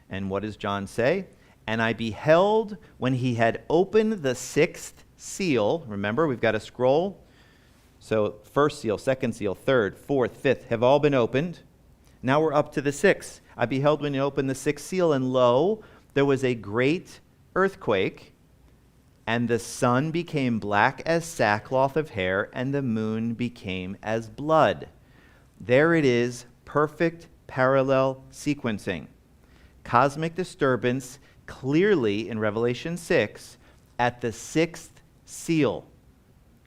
And what does John say? And I beheld when he had opened the sixth seal. Remember, we've got a scroll. So first seal, second seal, third, fourth, fifth have all been opened. Now we're up to the sixth. I beheld when he opened the sixth seal, and lo, there was a great earthquake, and the sun became black as sackcloth of hair, and the moon became as blood. There it is, perfect parallel sequencing. Cosmic disturbance clearly in Revelation 6 at the sixth seal.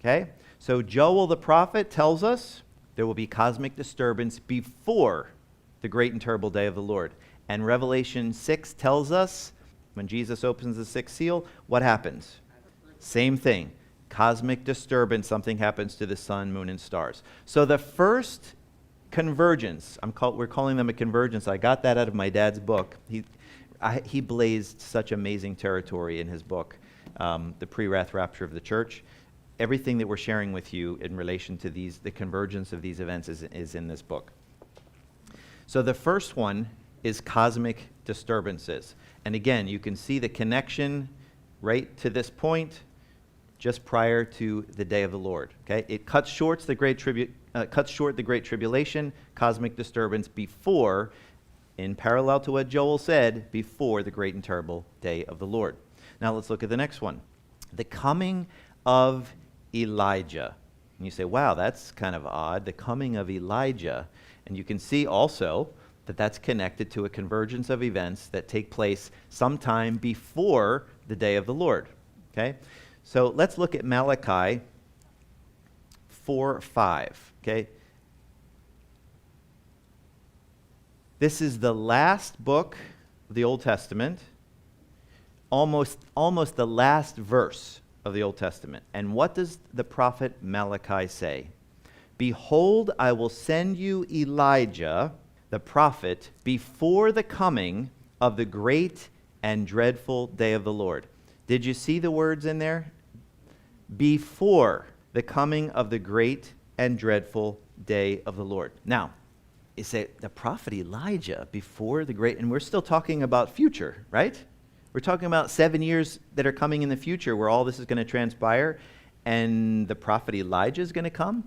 Okay? So Joel the prophet tells us there will be cosmic disturbance before the great and terrible day of the Lord. And Revelation 6 tells us when Jesus opens the sixth seal, what happens? Same thing. Cosmic disturbance, something happens to the sun, moon, and stars. So the first convergence, we're calling them a convergence. I got that out of my dad's book. He blazed such amazing territory in his book, The Pre-Wrath Rapture of the Church. Everything that we're sharing with you in relation to the convergence of these events is in this book. So the first one is cosmic disturbances. And again, you can see the connection right to this point just prior to the day of the Lord. Okay? It cuts short the Great Tribulation, cosmic disturbance before, in parallel to what Joel said, before the great and terrible day of the Lord. Now let's look at the next one. The coming of Elijah. And you say, wow, that's kind of odd, the coming of Elijah. And you can see also that that's connected to a convergence of events that take place sometime before the day of the Lord. Okay? So let's look at Malachi 4:5. Okay? This is the last book of the Old Testament, almost the last verse of the Old Testament. And what does the prophet Malachi say? Behold, I will send you Elijah, the prophet, before the coming of the great and dreadful day of the Lord. Did you see the words in there? Before the coming of the great and dreadful day of the Lord. Now, you say, the prophet Elijah before the great, and we're still talking about future, right? We're talking about 7 years that are coming in the future where all this is going to transpire, and the prophet Elijah is going to come.